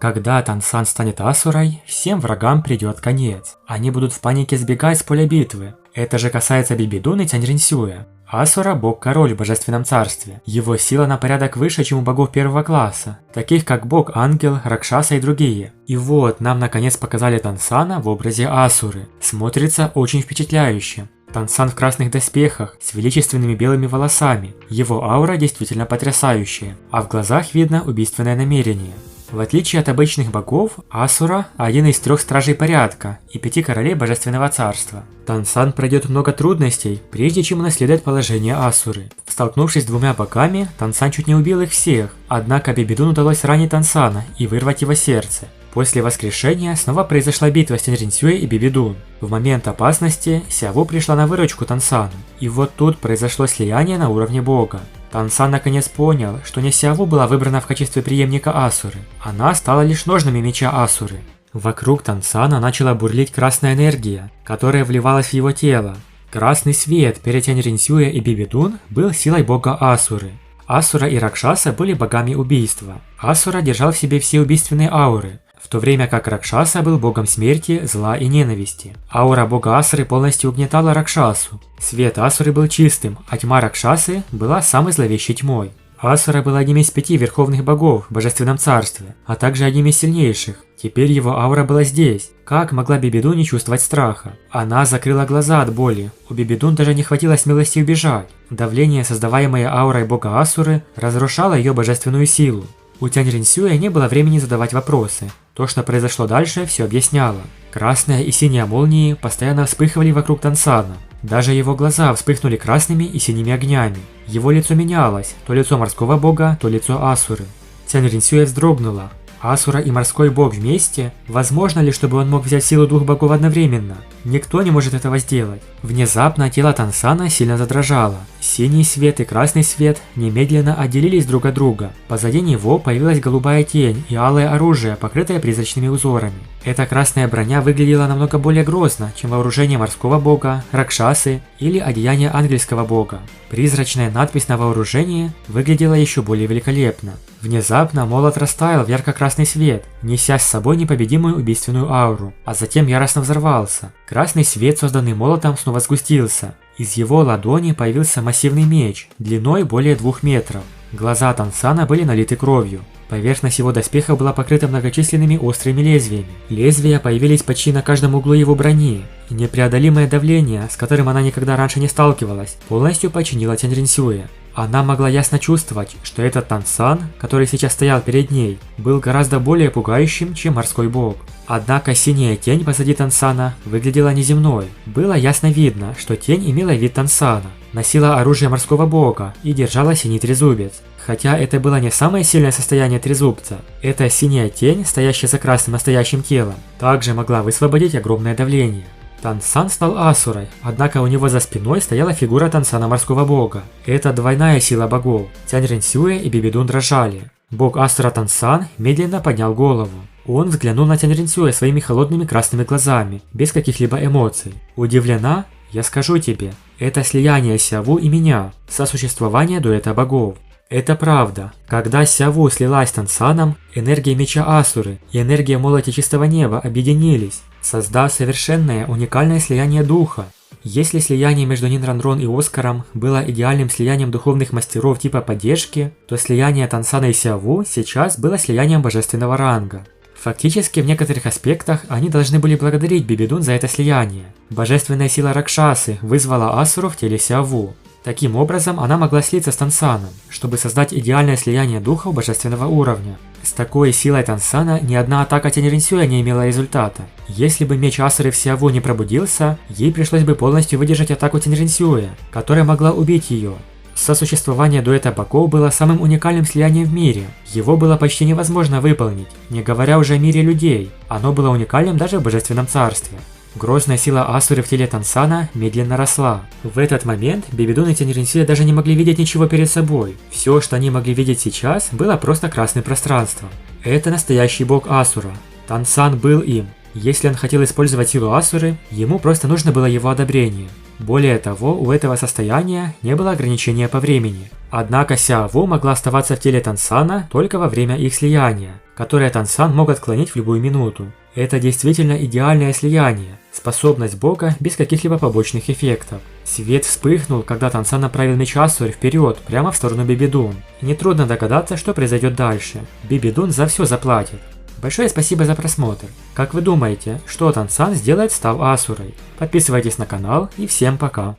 Когда Тансан станет Асурой, всем врагам придет конец. Они будут в панике сбегать с поля битвы. Это же касается Бибидун и Тяньринсюя. Асура – бог-король в божественном царстве. Его сила на порядок выше, чем у богов первого класса, таких как бог-ангел, Ракшаса и другие. И вот, нам наконец показали Тансана в образе Асуры. Смотрится очень впечатляюще. Тансан в красных доспехах, с величественными белыми волосами. Его аура действительно потрясающая, а в глазах видно убийственное намерение. В отличие от обычных богов, Асура – один из 3 стражей порядка и 5 королей божественного царства. Тансан пройдет много трудностей, прежде чем унаследует положение Асуры. Столкнувшись с 2 богами, Тансан чуть не убил их всех, однако Бибидун удалось ранить Тансана и вырвать его сердце. После воскрешения снова произошла битва с Тяньринсюей и Бибидун. В момент опасности Сяву пришла на выручку Тансану, и вот тут произошло слияние на уровне бога. Тансан наконец понял, что не Сяву была выбрана в качестве преемника Асуры, она стала лишь ножными меча Асуры. Вокруг Тансана начала бурлить красная энергия, которая вливалась в его тело. Красный свет перед Тяньринсюя и Бибидун был силой бога Асуры. Асура и Ракшаса были богами убийства. Асура держал в себе все убийственные ауры, в то время как Ракшаса был богом смерти, зла и ненависти. Аура бога Асуры полностью угнетала Ракшасу. Свет Асуры был чистым, а тьма Ракшасы была самой зловещей тьмой. Асура был одним из 5 верховных богов в божественном царстве, а также одним из сильнейших. Теперь его аура была здесь. Как могла Бибидун не чувствовать страха? Она закрыла глаза от боли. У Бибидун даже не хватило смелости убежать. Давление, создаваемое аурой бога Асуры, разрушало ее божественную силу. У Тяньринсюя не было времени задавать вопросы. То, что произошло дальше, все объясняло. Красная и синяя молнии постоянно вспыхивали вокруг Тансана. Даже его глаза вспыхнули красными и синими огнями. Его лицо менялось, то лицо морского бога, то лицо Асуры. Тяньринсюя вздрогнула. Асура и морской бог вместе? Возможно ли, чтобы он мог взять силу 2 богов одновременно? Никто не может этого сделать. Внезапно тело Тансана сильно задрожало. Синий свет и красный свет немедленно отделились друг от друга. Позади него появилась голубая тень и алое оружие, покрытое призрачными узорами. Эта красная броня выглядела намного более грозно, чем вооружение морского бога, Ракшасы или одеяние ангельского бога. Призрачная надпись на вооружении выглядела еще более великолепно. Внезапно молот растаял в ярко-красный свет, неся с собой непобедимую убийственную ауру, а затем яростно взорвался. Красный свет, созданный молотом, снова сгустился. Из его ладони появился массивный меч, длиной более 2 метров. Глаза Тансана были налиты кровью. Поверхность его доспеха была покрыта многочисленными острыми лезвиями. Лезвия появились почти на каждом углу его брони, и непреодолимое давление, с которым она никогда раньше не сталкивалась, полностью подчинило Тяньринсюя. Она могла ясно чувствовать, что этот Тансан, который сейчас стоял перед ней, был гораздо более пугающим, чем морской бог. Однако синяя тень позади Тансана выглядела неземной. Было ясно видно, что тень имела вид Тансана, носила оружие морского бога и держала синий трезубец. Хотя это было не самое сильное состояние трезубца, эта синяя тень, стоящая за красным настоящим телом, также могла высвободить огромное давление. Тансан стал Асурой, однако у него за спиной стояла фигура Тансана морского бога. Это двойная сила богов. Тяньринсюя и Бибидун дрожали. Бог Асура Тансан медленно поднял голову. Он взглянул на Тяньринсюя своими холодными красными глазами, без каких-либо эмоций. Удивлена? Я скажу тебе, это слияние Сяву и меня, сосуществование дуэта богов. Это правда. Когда Сяву слилась с Тансаном, энергия меча Асуры и энергия молоти чистого неба объединились, создав совершенное уникальное слияние духа. Если слияние между Нинранрон и Оскаром было идеальным слиянием духовных мастеров типа поддержки, то слияние Тансана и Сяву сейчас было слиянием божественного ранга. Фактически, в некоторых аспектах они должны были благодарить Бибидун за это слияние. Божественная сила Ракшасы вызвала Асуру в теле Сяву. Таким образом, она могла слиться с Тансаном, чтобы создать идеальное слияние духов божественного уровня. С такой силой Тансана ни одна атака Тяньринсюя не имела результата. Если бы меч Асуры в Сяву не пробудился, ей пришлось бы полностью выдержать атаку Тяньринсюя, которая могла убить ее. Сосуществование дуэта богов было самым уникальным слиянием в мире. Его было почти невозможно выполнить, не говоря уже о мире людей. Оно было уникальным даже в божественном царстве. Грозная сила Асуры в теле Тансана медленно росла. В этот момент Бибидун и Тяньринсюя даже не могли видеть ничего перед собой. Все, что они могли видеть сейчас, было просто красным пространством. Это настоящий бог Асура. Тансан был им. Если он хотел использовать силу Асуры, ему просто нужно было его одобрение. Более того, у этого состояния не было ограничения по времени. Однако Сяву могла оставаться в теле Тансана только во время их слияния. которое Тансан мог отклонить в любую минуту. Это действительно идеальное слияние, способность бога без каких-либо побочных эффектов. Свет вспыхнул, когда Тансан направил меч Асуры вперед, прямо в сторону Бибидун. И нетрудно догадаться, что произойдет дальше. Бибидун за все заплатит. Большое спасибо за просмотр. Как вы думаете, что Тансан сделает, став Асурой? Подписывайтесь на канал и всем пока.